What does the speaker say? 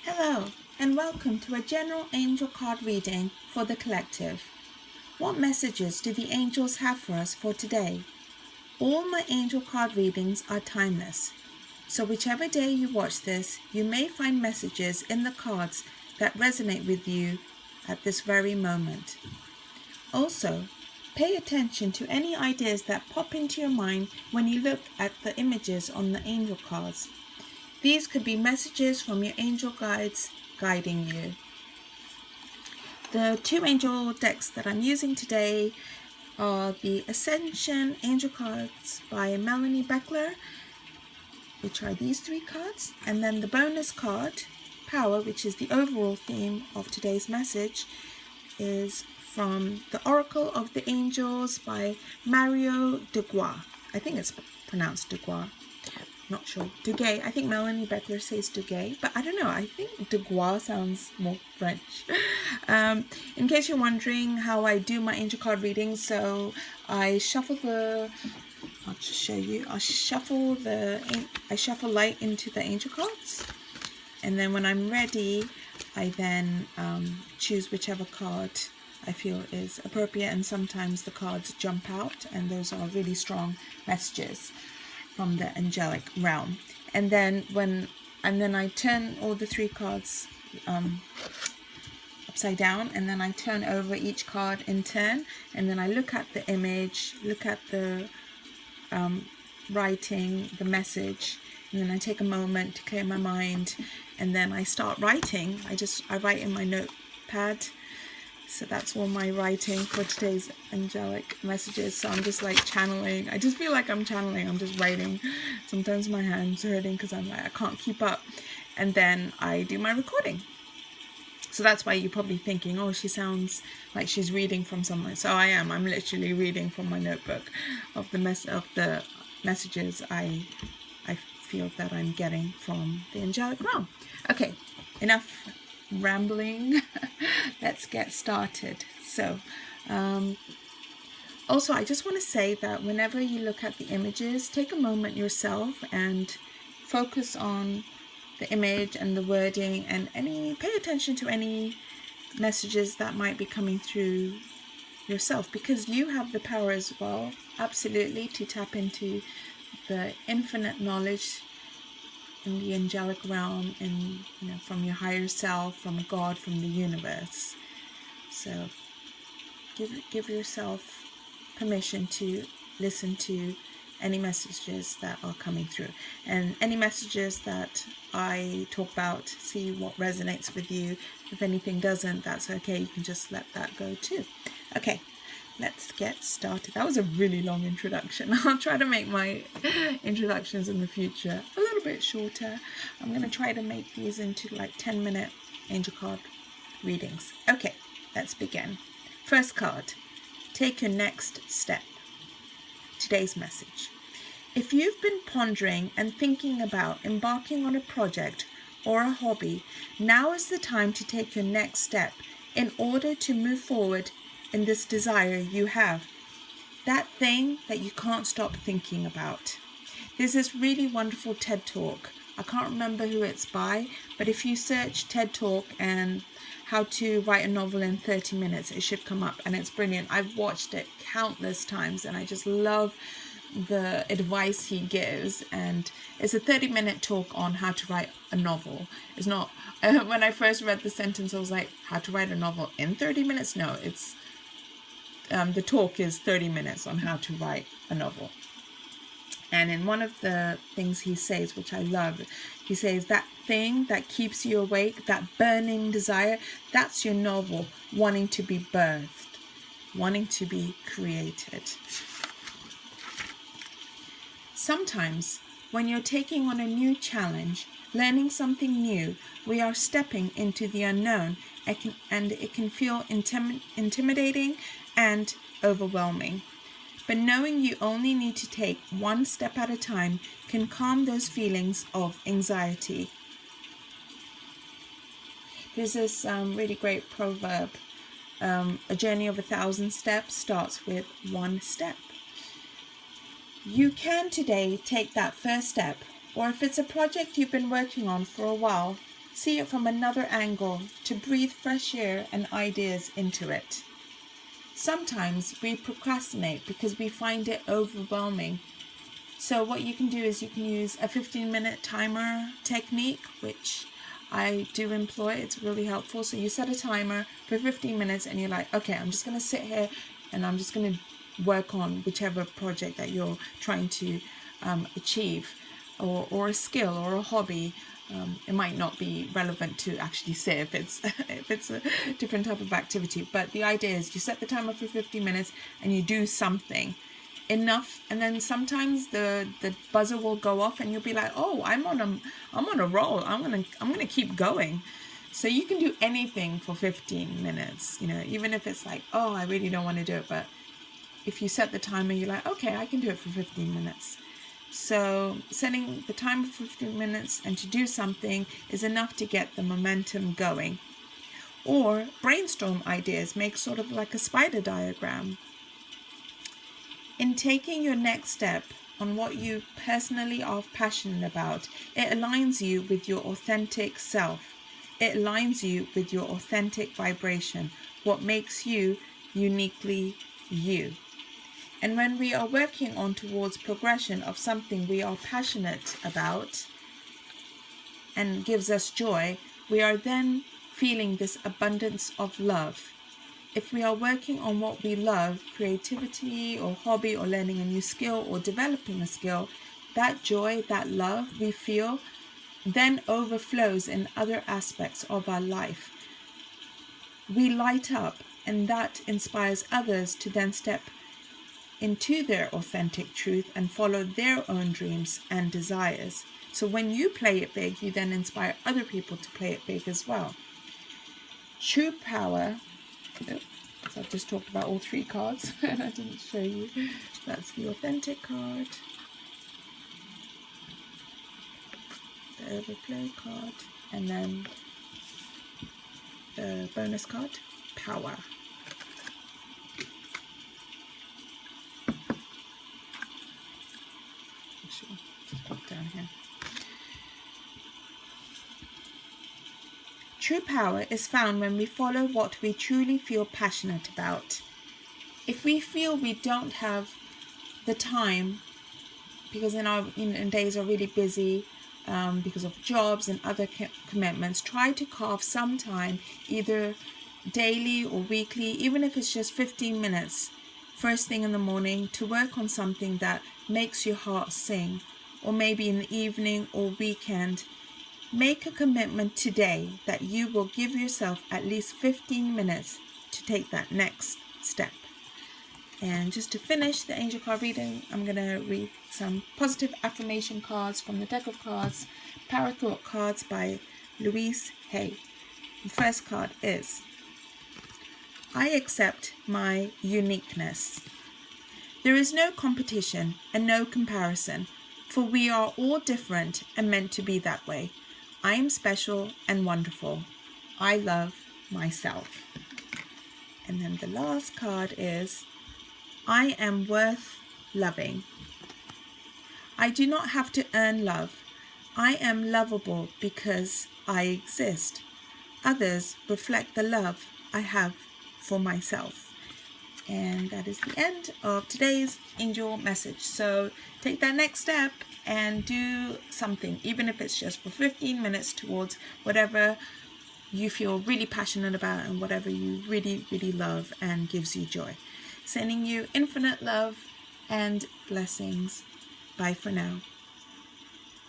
Hello, and welcome to a general angel card reading for the collective. What messages do the angels have for us for today? All my angel card readings are timeless, so whichever day you watch this, you may find messages in the cards that resonate with you at this very moment. Also, pay attention to any ideas that pop into your mind when you look at the images on the angel cards. These could be messages from your angel guides guiding you. The two angel decks that I'm using today are the Ascension angel cards by Melanie Beckler, which are these three cards, and then the bonus card, Power, which is the overall theme of today's message, is from the Oracle of the Angels by Duguay. I think it's pronounced Duguay. Not sure. Duguay. I think Melanie Beckler says Duguay, but I don't know. I think Duguay sounds more French. In case you're wondering how I do my angel card reading, so I shuffle I'll just show you. I shuffle light into the angel cards, and then when I'm ready, I then choose whichever card I feel is appropriate, and sometimes the cards jump out, and those are really strong messages from the angelic realm. And then I turn all the three cards upside down, and then I turn over each card in turn, and then I look at the image, look at the writing, the message, and then I take a moment to clear my mind, and then I start writing. I write in my notepad. So that's all my writing for today's angelic messages. So I'm just like channeling. I just feel like I'm channeling. I'm just writing. Sometimes my hands are hurting because I'm like, I can't keep up. And then I do my recording. So that's why you're probably thinking, oh, she sounds like she's reading from somewhere. So I am. I'm literally reading from my notebook of the messages I feel that I'm getting from the angelic realm. Okay, enough rambling. Let's get started. So also I just want to say that whenever you look at the images, take a moment yourself and focus on the image and the wording, and pay attention to any messages that might be coming through yourself, because you have the power as well, absolutely, to tap into the infinite knowledge in the angelic realm, and from your higher self, from God, from the universe. So give yourself permission to listen to any messages that are coming through, and any messages that I talk about, see what resonates with you. If anything doesn't, that's okay. You can just let that go too. Okay, let's get started. That was a really long introduction. I'll try to make my introductions in the future a little bit shorter. I'm going to try to make these into like 10-minute angel card readings. Okay, let's begin. First card, take your next step. Today's message. If you've been pondering and thinking about embarking on a project or a hobby, now is the time to take your next step in order to move forward in this desire you have, that thing that you can't stop thinking about. There's this really wonderful TED Talk. I can't remember who it's by, but if you search TED Talk and how to write a novel in 30 minutes, it should come up, and it's brilliant. I've watched it countless times, and I just love the advice he gives. And it's a 30-minute talk on how to write a novel. It's not, when I first read the sentence, I was like, how to write a novel in 30 minutes? No, it's the talk is 30 minutes on how to write a novel. And in one of the things he says, which I love, he says, that thing that keeps you awake, that burning desire, that's your novel wanting to be birthed, wanting to be created. Sometimes when you're taking on a new challenge, learning something new, we are stepping into the unknown, and it can feel intimidating and overwhelming. But knowing you only need to take one step at a time can calm those feelings of anxiety. There's this really great proverb, a journey of 1,000 steps starts with one step. You can today take that first step, or if it's a project you've been working on for a while, see it from another angle, to breathe fresh air and ideas into it. Sometimes we procrastinate because we find it overwhelming. So what you can do is you can use a 15-minute timer technique, which I do employ. It's really helpful. So you set a timer for 15 minutes and you're like, okay, I'm just going to sit here and I'm just going to work on whichever project that you're trying to achieve, or a skill or a hobby. It might not be relevant to actually sit if it's a different type of activity. But the idea is you set the timer for 15 minutes and you do something enough, and then sometimes the buzzer will go off and you'll be like, oh, I'm on a roll. I'm gonna keep going. So you can do anything for 15 minutes, even if it's like, oh, I really don't want to do it, but if you set the timer, you're like, okay, I can do it for 15 minutes. So setting the timer for 15 minutes and to do something is enough to get the momentum going. Or brainstorm ideas, make sort of like a spider diagram. In taking your next step on what you personally are passionate about, it aligns you with your authentic self. It aligns you with your authentic vibration, what makes you uniquely you. And when we are working on towards progression of something we are passionate about and gives us joy, we are then feeling this abundance of love. If we are working on what we love, creativity or hobby or learning a new skill or developing a skill, that joy, that love we feel then overflows in other aspects of our life. We light up, and that inspires others to then step into their authentic truth and follow their own dreams and desires. So when you play it big, you then inspire other people to play it big as well. True power. So I've just talked about all three cards and I didn't show you. That's the authentic card, the overflow card, and then the bonus card, power. Just put it down here. True power is found when we follow what we truly feel passionate about. If we feel we don't have the time, because in days are really busy because of jobs and other commitments, try to carve some time, either daily or weekly, even if it's just 15 minutes, first thing in the morning, to work on something that makes your heart sing, or maybe in the evening or weekend. Make a commitment today that you will give yourself at least 15 minutes to take that next step. And just to finish the angel card reading, I'm going to read some positive affirmation cards from the deck of cards, Power Thought cards by Louise Hay. The first card is, I accept my uniqueness. There is no competition and no comparison, for we are all different and meant to be that way. I am special and wonderful. I love myself. And then the last card is, I am worth loving. I do not have to earn love. I am lovable because I exist. Others reflect the love I have for myself. And that is the end of today's angel message. So take that next step and do something, even if it's just for 15 minutes, towards whatever you feel really passionate about and whatever you really, really love and gives you joy. Sending you infinite love and blessings. Bye for now.